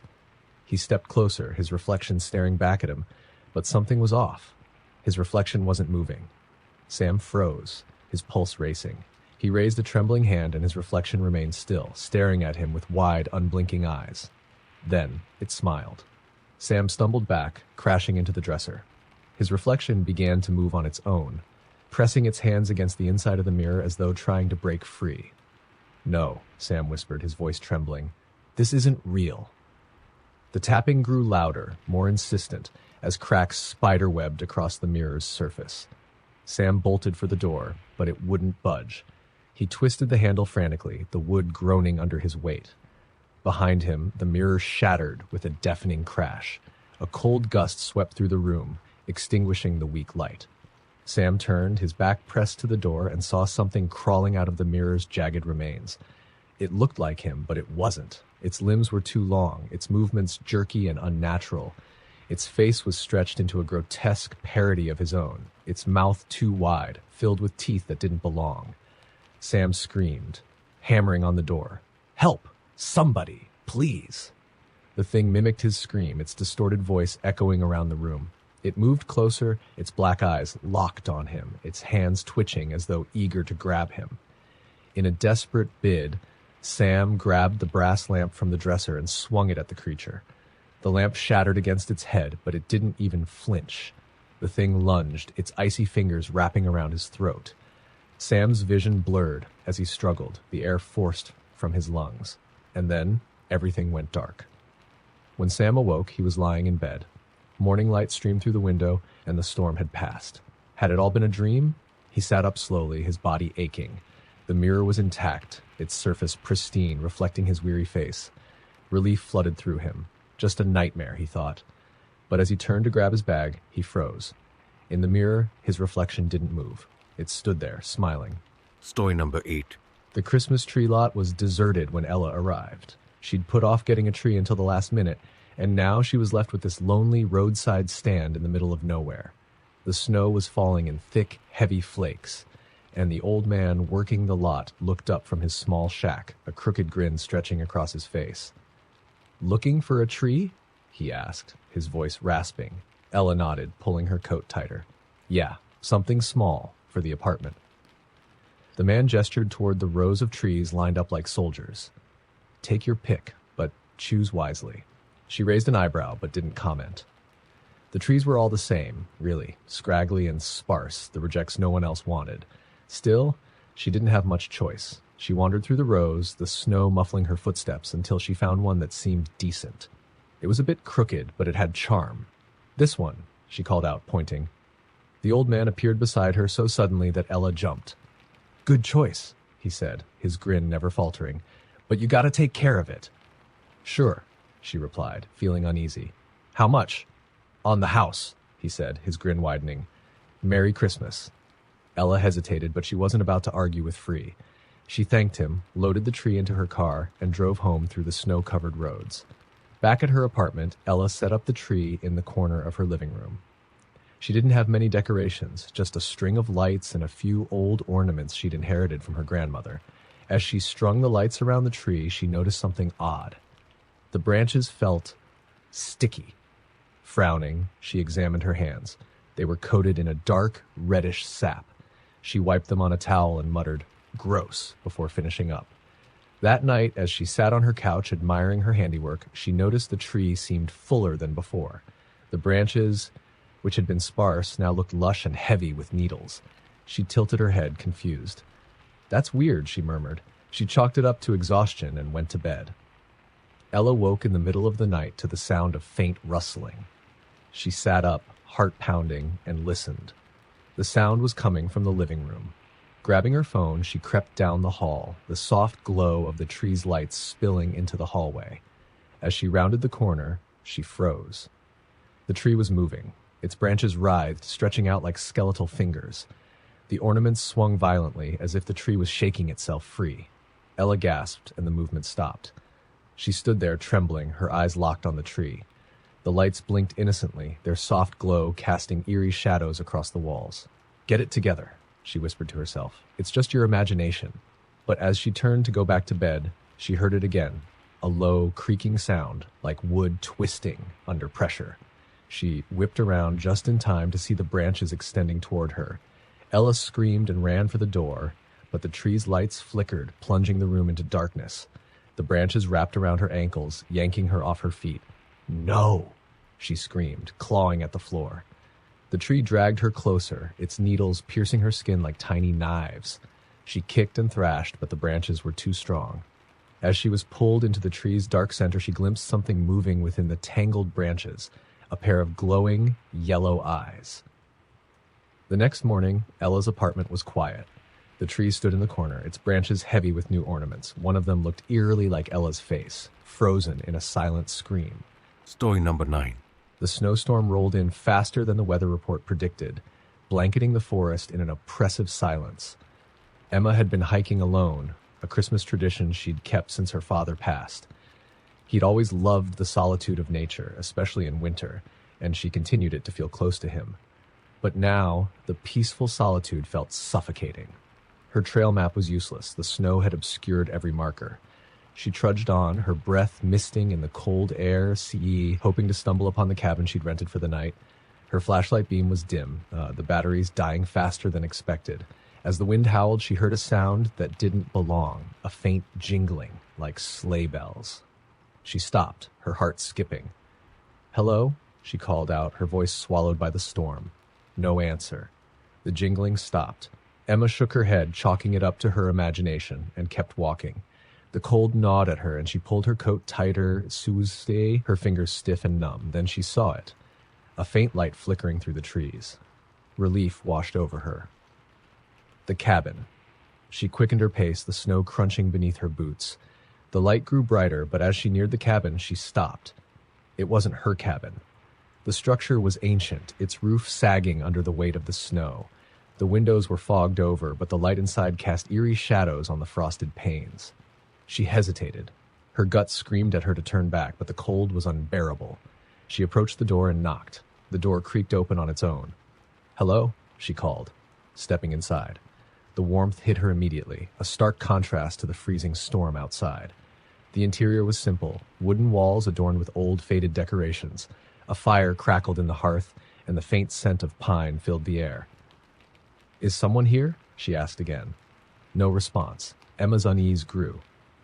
He stepped closer, his reflection staring back at him, but something was off. His reflection wasn't moving. Sam froze, his pulse racing. He raised a trembling hand and his reflection remained still, staring at him with wide, unblinking eyes. Then it smiled. Sam stumbled back, crashing into the dresser. His reflection began to move on its own, pressing its hands against the inside of the mirror as though trying to break free. "No," Sam whispered, his voice trembling. "This isn't real." The tapping grew louder, more insistent, as cracks spiderwebbed across the mirror's surface. Sam bolted for the door, but it wouldn't budge. He twisted the handle frantically, the wood groaning under his weight. Behind him, the mirror shattered with a deafening crash. A cold gust swept through the room, extinguishing the weak light. Sam turned, his back pressed to the door, and saw something crawling out of the mirror's jagged remains. It looked like him, but it wasn't. Its limbs were too long, its movements jerky and unnatural. Its face was stretched into a grotesque parody of his own, its mouth too wide, filled with teeth that didn't belong. Sam screamed, hammering on the door. "Help! Somebody! Please!" The thing mimicked his scream, its distorted voice echoing around the room. It moved closer, its black eyes locked on him, its hands twitching as though eager to grab him. In a desperate bid, Sam grabbed the brass lamp from the dresser and swung it at the creature. The lamp shattered against its head, but it didn't even flinch. The thing lunged, its icy fingers wrapping around his throat. Sam's vision blurred as he struggled, the air forced from his lungs. And then everything went dark. When Sam awoke, he was lying in bed. Morning light streamed through the window, and the storm had passed. Had it all been a dream? He sat up slowly, his body aching. The mirror was intact, its surface pristine, reflecting his weary face. Relief flooded through him. Just a nightmare, he thought. But as he turned to grab his bag, he froze. In the mirror, his reflection didn't move. It stood there, smiling. Story number 8. The Christmas tree lot was deserted when Ella arrived. She'd put off getting a tree until the last minute, and now she was left with this lonely roadside stand in the middle of nowhere. The snow was falling in thick, heavy flakes, and the old man working the lot looked up from his small shack, a crooked grin stretching across his face. "Looking for a tree?" he asked, his voice rasping. Ella nodded, pulling her coat tighter. "Yeah, something small for the apartment." The man gestured toward the rows of trees lined up like soldiers. "Take your pick, but choose wisely." She raised an eyebrow, but didn't comment. The trees were all the same, really, scraggly and sparse, the rejects no one else wanted. Still, she didn't have much choice. She wandered through the rows, the snow muffling her footsteps, until she found one that seemed decent. It was a bit crooked, but it had charm. "This one," she called out, pointing. The old man appeared beside her so suddenly that Ella jumped. "Good choice," he said, his grin never faltering. "But you gotta take care of it." "Sure," she replied, feeling uneasy. "How much?" "On the house," he said, his grin widening. "Merry Christmas." Ella hesitated, but she wasn't about to argue with Free. She thanked him, loaded the tree into her car, and drove home through the snow-covered roads. Back at her apartment, Ella set up the tree in the corner of her living room. She didn't have many decorations, just a string of lights and a few old ornaments she'd inherited from her grandmother. As she strung the lights around the tree, she noticed something odd. The branches felt sticky. Frowning, she examined her hands. They were coated in a dark, reddish sap. She wiped them on a towel and muttered, "Gross," before finishing up. That night, as she sat on her couch admiring her handiwork, she noticed the tree seemed fuller than before. The branches, which had been sparse, now looked lush and heavy with needles. She tilted her head, confused. "That's weird," she murmured. She chalked it up to exhaustion and went to bed. Ella woke in the middle of the night to the sound of faint rustling. She sat up, heart pounding, and listened. The sound was coming from the living room. Grabbing her phone, she crept down the hall, the soft glow of the tree's lights spilling into the hallway. As she rounded the corner, she froze. The tree was moving. Its branches writhed, stretching out like skeletal fingers. The ornaments swung violently, as if the tree was shaking itself free. Ella gasped, and the movement stopped. She stood there, trembling, her eyes locked on the tree. The lights blinked innocently, their soft glow casting eerie shadows across the walls. "Get it together," she whispered to herself. "It's just your imagination." But as she turned to go back to bed, she heard it again, a low, creaking sound, like wood twisting under pressure. She whipped around just in time to see the branches extending toward her. Ella screamed and ran for the door, but the tree's lights flickered, plunging the room into darkness. The branches wrapped around her ankles, yanking her off her feet. "No!" she screamed, clawing at the floor. The tree dragged her closer, its needles piercing her skin like tiny knives. She kicked and thrashed, but the branches were too strong. As she was pulled into the tree's dark center, she glimpsed something moving within the tangled branches, a pair of glowing, yellow eyes. The next morning, Ella's apartment was quiet. The tree stood in the corner, its branches heavy with new ornaments. One of them looked eerily like Ella's face, frozen in a silent scream. Story number 9. The snowstorm rolled in faster than the weather report predicted, blanketing the forest in an oppressive silence. Emma had been hiking alone, a Christmas tradition she'd kept since her father passed. He'd always loved the solitude of nature, especially in winter, and she continued it to feel close to him. But now, the peaceful solitude felt suffocating. Her trail map was useless. The snow had obscured every marker. She trudged on, her breath misting in the cold air, hoping to stumble upon the cabin she'd rented for the night. Her flashlight beam was dim, the batteries dying faster than expected. As the wind howled, she heard a sound that didn't belong, a faint jingling, like sleigh bells. She stopped, her heart skipping. "Hello?" she called out, her voice swallowed by the storm. No answer. The jingling stopped. Emma shook her head, chalking it up to her imagination, and kept walking. The cold gnawed at her, and she pulled her coat tighter, her fingers stiff and numb. Then she saw it. a faint light flickering through the trees. Relief washed over her. The cabin. She quickened her pace, the snow crunching beneath her boots. The light grew brighter, but as she neared the cabin, she stopped. It wasn't her cabin. The structure was ancient, its roof sagging under the weight of the snow. The windows were fogged over, but the light inside cast eerie shadows on the frosted panes. She hesitated. Her gut screamed at her to turn back, but the cold was unbearable. She approached the door and knocked. The door creaked open on its own. "Hello?" she called, stepping inside. The warmth hit her immediately, a stark contrast to the freezing storm outside. The interior was simple, wooden walls adorned with old, faded decorations. A fire crackled in the hearth, and the faint scent of pine filled the air. "Is someone here?" she asked again. No response. Emma's unease grew.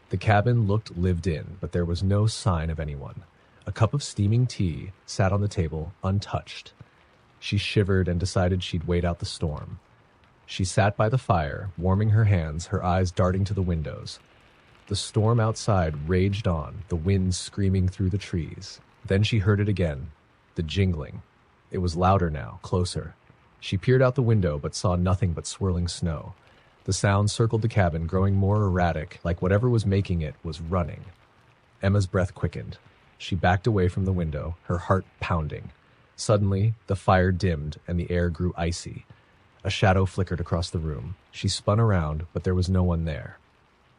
The cabin looked lived in, but there was no sign of anyone. A cup of steaming tea sat on the table, untouched. She shivered and decided she'd wait out the storm. She sat by the fire, warming her hands, her eyes darting to the windows. The storm outside raged on, the wind screaming through the trees. Then she heard it again, the jingling. It was louder now, closer. She peered out the window but saw nothing but swirling snow. The sound circled the cabin, growing more erratic, like whatever was making it was running. Emma's breath quickened. She backed away from the window, her heart pounding. Suddenly, the fire dimmed and the air grew icy. A shadow flickered across the room. She spun around, but there was no one there.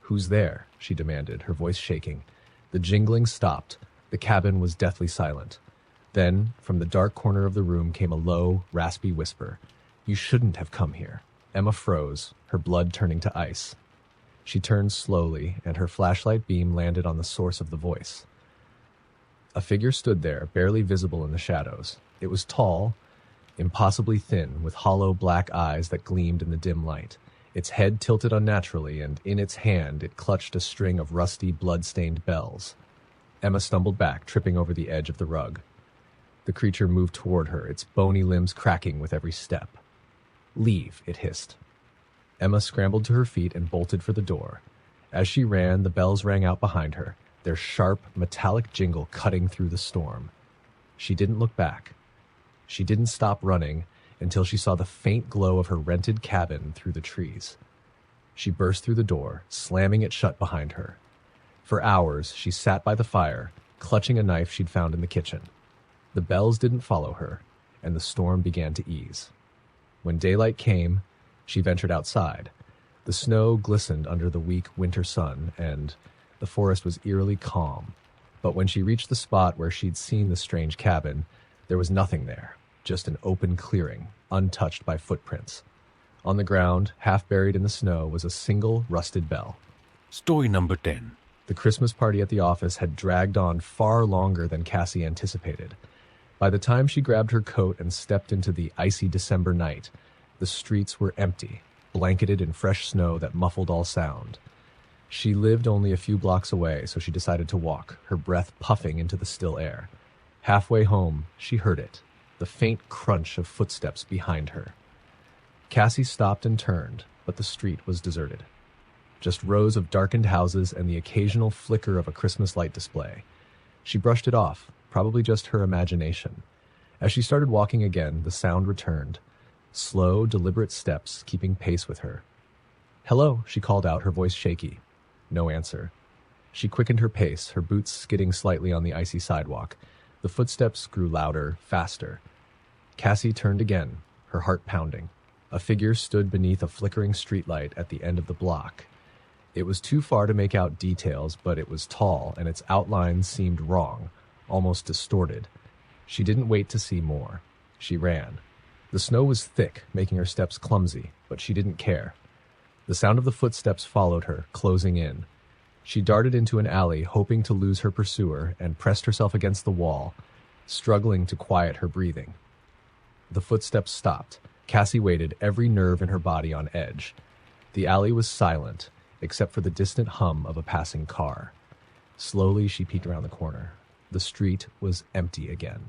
"Who's there?" she demanded, her voice shaking. The jingling stopped. The cabin was deathly silent. Then, from the dark corner of the room came a low, raspy whisper. "You shouldn't have come here." Emma froze, her blood turning to ice. She turned slowly, and her flashlight beam landed on the source of the voice. A figure stood there, barely visible in the shadows. It was tall, impossibly thin, with hollow black eyes that gleamed in the dim light. Its head tilted unnaturally, and in its hand it clutched a string of rusty, blood-stained bells. Emma stumbled back, tripping over the edge of the rug. The creature moved toward her, its bony limbs cracking with every step. "Leave," it hissed. Emma scrambled to her feet and bolted for the door. As she ran, the bells rang out behind her, their sharp, metallic jingle cutting through the storm. She didn't look back. She didn't stop running until she saw the faint glow of her rented cabin through the trees. She burst through the door, slamming it shut behind her. For hours, she sat by the fire, clutching a knife she'd found in the kitchen. The bells didn't follow her, and the storm began to ease. When daylight came, she ventured outside. The snow glistened under the weak winter sun, and the forest was eerily calm. But when she reached the spot where she'd seen the strange cabin, there was nothing there, just an open clearing, untouched by footprints. On the ground, half buried in the snow, was a single rusted bell. Story number 10. The Christmas party at the office had dragged on far longer than Cassie anticipated. By the time she grabbed her coat and stepped into the icy December night, the streets were empty, blanketed in fresh snow that muffled all sound. She lived only a few blocks away, so she decided to walk, her breath puffing into the still air. Halfway home, she heard it, the faint crunch of footsteps behind her. Cassie stopped and turned, but the street was deserted. Just rows of darkened houses and the occasional flicker of a Christmas light display. She brushed it off, probably just her imagination. As she started walking again, the sound returned. Slow, deliberate steps keeping pace with her. "Hello," she called out, her voice shaky. No answer. She quickened her pace, her boots skidding slightly on the icy sidewalk. The footsteps grew louder, faster. Cassie turned again, her heart pounding. A figure stood beneath a flickering streetlight at the end of the block. It was too far to make out details, but it was tall, and its outlines seemed wrong, almost distorted. She didn't wait to see more. She ran. The snow was thick, making her steps clumsy, but she didn't care. The sound of the footsteps followed her, closing in. She darted into an alley, hoping to lose her pursuer, and pressed herself against the wall, struggling to quiet her breathing. The footsteps stopped. Cassie waited, every nerve in her body on edge. The alley was silent, except for the distant hum of a passing car. Slowly, she peeked around the corner. The street was empty again.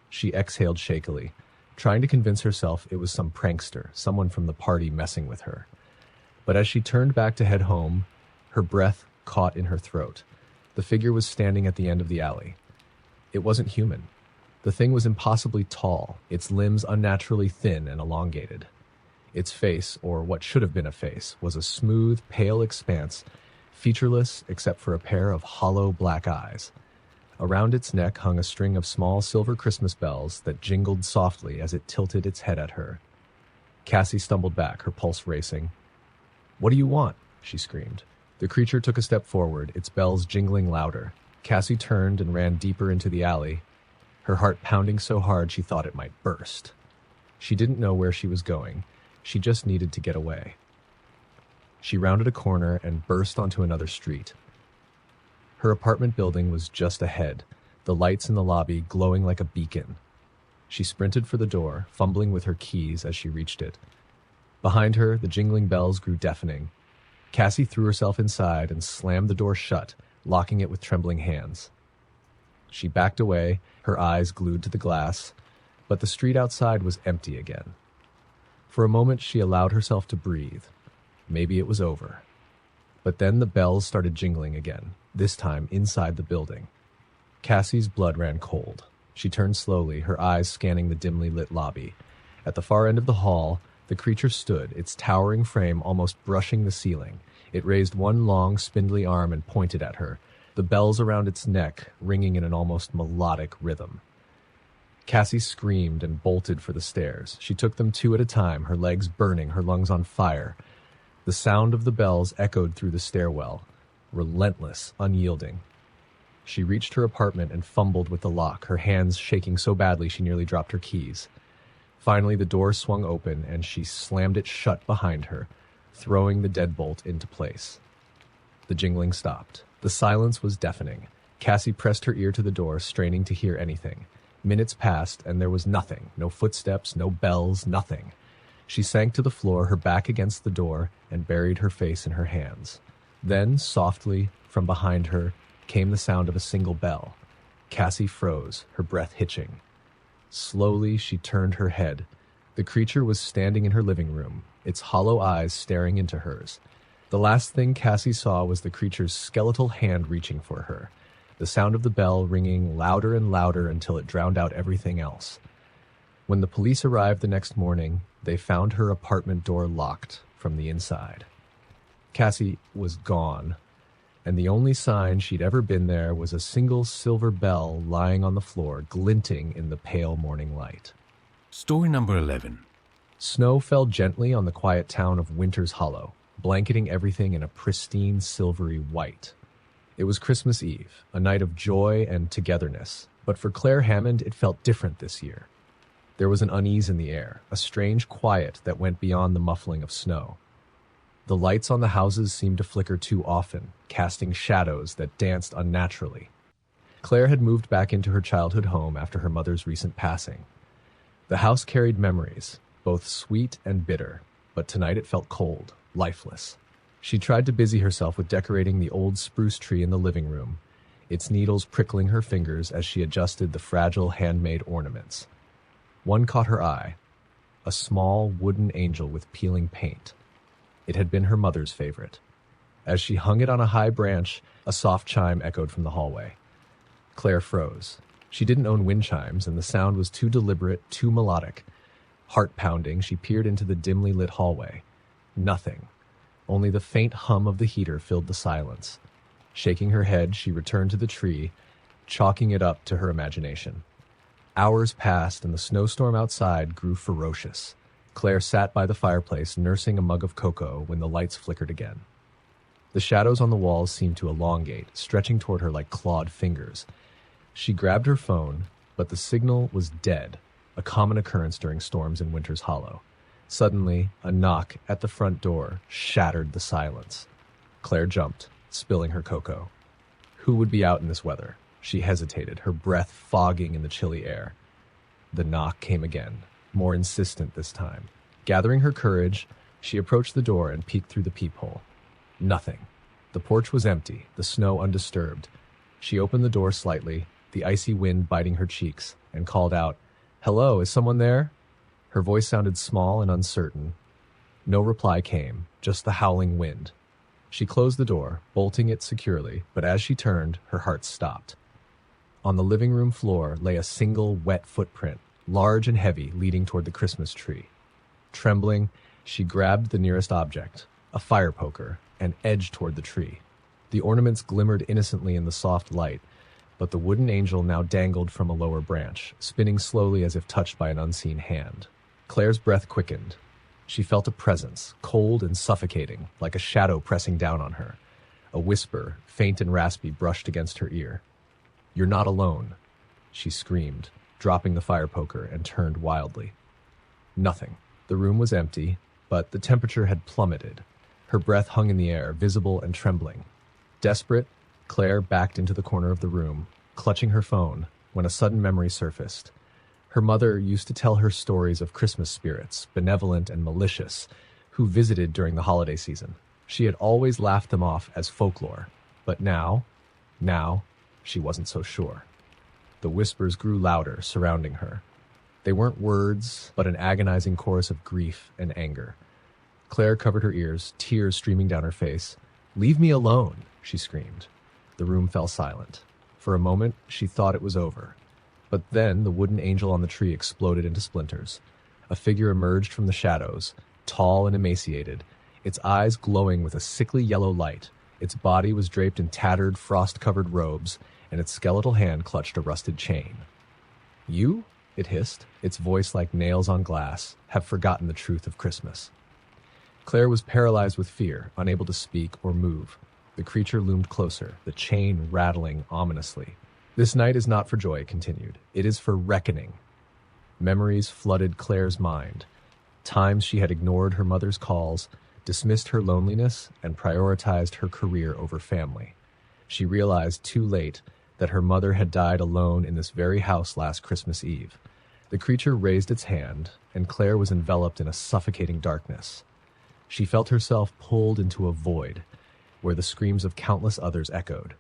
She exhaled shakily, trying to convince herself it was some prankster, someone from the party messing with her. But as she turned back to head home, her breath caught in her throat. The figure was standing at the end of the alley. It wasn't human. The thing was impossibly tall, its limbs unnaturally thin and elongated. Its face, or what should have been a face, was a smooth, pale expanse, featureless except for a pair of hollow black eyes. Around its neck hung a string of small silver Christmas bells that jingled softly as it tilted its head at her. Cassie stumbled back, her pulse racing. "What do you want?" she screamed. The creature took a step forward, its bells jingling louder. Cassie turned and ran deeper into the alley, her heart pounding so hard she thought it might burst. She didn't know where she was going. She just needed to get away. She rounded a corner and burst onto another street. Her apartment building was just ahead, the lights in the lobby glowing like a beacon. She sprinted for the door, fumbling with her keys as she reached it. Behind her, the jingling bells grew deafening. Cassie threw herself inside and slammed the door shut, locking it with trembling hands. She backed away, her eyes glued to the glass, but the street outside was empty again. For a moment, she allowed herself to breathe. Maybe it was over. But then the bells started jingling again, this time inside the building. Cassie's blood ran cold. She turned slowly, her eyes scanning the dimly lit lobby. At the far end of the hall, the creature stood, its towering frame almost brushing the ceiling. It raised one long, spindly arm and pointed at her, the bells around its neck ringing in an almost melodic rhythm. Cassie screamed and bolted for the stairs. She took them two at a time, her legs burning, her lungs on fire. The sound of the bells echoed through the stairwell, relentless, unyielding. She reached her apartment and fumbled with the lock, her hands shaking so badly she nearly dropped her keys. Finally, the door swung open and she slammed it shut behind her, throwing the deadbolt into place. The jingling stopped. The silence was deafening. Cassie pressed her ear to the door, straining to hear anything. Minutes passed, and there was nothing. No footsteps, no bells, nothing. She sank to the floor, her back against the door, and buried her face in her hands. Then, softly, from behind her, came the sound of a single bell. Cassie froze, her breath hitching. Slowly, she turned her head. The creature was standing in her living room, its hollow eyes staring into hers. The last thing Cassie saw was the creature's skeletal hand reaching for her, the sound of the bell ringing louder and louder until it drowned out everything else. When the police arrived the next morning, they found her apartment door locked from the inside. Cassie was gone, and the only sign she'd ever been there was a single silver bell lying on the floor, glinting in the pale morning light. Story number 11. Snow fell gently on the quiet town of Winter's Hollow, blanketing everything in a pristine silvery white. It was Christmas Eve, a night of joy and togetherness, but for Claire Hammond it felt different this year. There was an unease in the air, a strange quiet that went beyond the muffling of snow. The lights on the houses seemed to flicker too often, casting shadows that danced unnaturally. Claire had moved back into her childhood home after her mother's recent passing. The house carried memories, both sweet and bitter, but tonight it felt cold, lifeless. She tried to busy herself with decorating the old spruce tree in the living room, its needles prickling her fingers as she adjusted the fragile handmade ornaments. One caught her eye, a small wooden angel with peeling paint. It had been her mother's favorite. As she hung it on a high branch, a soft chime echoed from the hallway. Claire froze. She didn't own wind chimes, and the sound was too deliberate, too melodic. Heart-pounding, she peered into the dimly lit hallway. Nothing. Only the faint hum of the heater filled the silence. Shaking her head, she returned to the tree, chalking it up to her imagination. Hours passed, and the snowstorm outside grew ferocious. Claire sat by the fireplace, nursing a mug of cocoa when the lights flickered again. The shadows on the walls seemed to elongate, stretching toward her like clawed fingers. She grabbed her phone, but the signal was dead, a common occurrence during storms in Winter's Hollow. Suddenly, a knock at the front door shattered the silence. Claire jumped, spilling her cocoa. Who would be out in this weather? She hesitated, her breath fogging in the chilly air. The knock came again, more insistent this time. Gathering her courage, she approached the door and peeked through the peephole. Nothing. The porch was empty, the snow undisturbed. She opened the door slightly, the icy wind biting her cheeks, and called out, "Hello, is someone there?" Her voice sounded small and uncertain. No reply came, just the howling wind. She closed the door, bolting it securely, but as she turned, her heart stopped. On the living room floor lay a single wet footprint, large and heavy, leading toward the Christmas tree. Trembling, she grabbed the nearest object, a fire poker, and edged toward the tree. The ornaments glimmered innocently in the soft light, but the wooden angel now dangled from a lower branch, spinning slowly as if touched by an unseen hand. Claire's breath quickened. She felt a presence, cold and suffocating, like a shadow pressing down on her. A whisper, faint and raspy, brushed against her ear. "You're not alone," she screamed, dropping the fire poker, and turned wildly. Nothing. The room was empty, but the temperature had plummeted. Her breath hung in the air, visible and trembling. Desperate, Claire backed into the corner of the room, clutching her phone, when a sudden memory surfaced. Her mother used to tell her stories of Christmas spirits, benevolent and malicious, who visited during the holiday season. She had always laughed them off as folklore, but now, she wasn't so sure. The whispers grew louder, surrounding her. They weren't words, but an agonizing chorus of grief and anger. Claire covered her ears, tears streaming down her face. "Leave me alone," she screamed. The room fell silent. For a moment, she thought it was over. But then the wooden angel on the tree exploded into splinters. A figure emerged from the shadows, tall and emaciated, its eyes glowing with a sickly yellow light. Its body was draped in tattered, frost-covered robes, and its skeletal hand clutched a rusted chain. "You?" it hissed, its voice like nails on glass, "have forgotten the truth of Christmas." Claire was paralyzed with fear, unable to speak or move. The creature loomed closer, the chain rattling ominously. "This night is not for joy," it continued. "It is for reckoning." Memories flooded Claire's mind. Times she had ignored her mother's calls, dismissed her loneliness, and prioritized her career over family. She realized too late that her mother had died alone in this very house last Christmas Eve. The creature raised its hand, and Claire was enveloped in a suffocating darkness. She felt herself pulled into a void, where the screams of countless others echoed.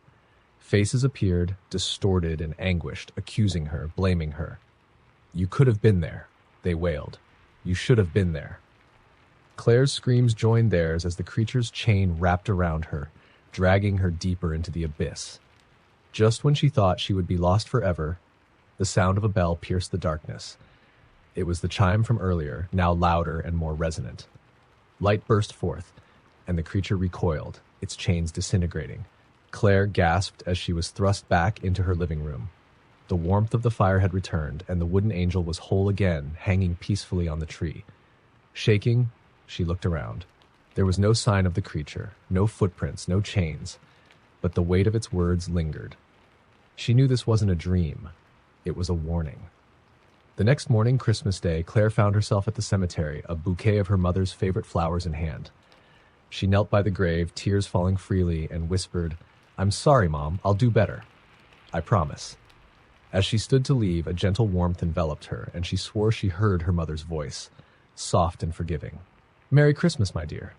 Faces appeared, distorted and anguished, accusing her, blaming her. "You could have been there," they wailed. "You should have been there." Claire's screams joined theirs as the creature's chain wrapped around her, dragging her deeper into the abyss. Just when she thought she would be lost forever, the sound of a bell pierced the darkness. It was the chime from earlier, now louder and more resonant. Light burst forth, and the creature recoiled, its chains disintegrating. Claire gasped as she was thrust back into her living room. The warmth of the fire had returned, and the wooden angel was whole again, hanging peacefully on the tree. Shaking, she looked around. There was no sign of the creature, no footprints, no chains, but the weight of its words lingered. She knew this wasn't a dream. It was a warning. The next morning, Christmas Day, Claire found herself at the cemetery, a bouquet of her mother's favorite flowers in hand. She knelt by the grave, tears falling freely, and whispered, "I'm sorry, Mom. I'll do better. I promise." As she stood to leave, a gentle warmth enveloped her, and she swore she heard her mother's voice, soft and forgiving. "Merry Christmas, my dear."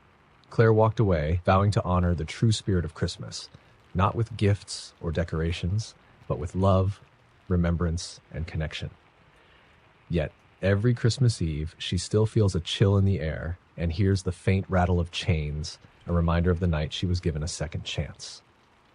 Claire walked away, vowing to honor the true spirit of Christmas, not with gifts or decorations, but with love, remembrance, and connection. Yet, every Christmas Eve, she still feels a chill in the air and hears the faint rattle of chains, a reminder of the night she was given a second chance.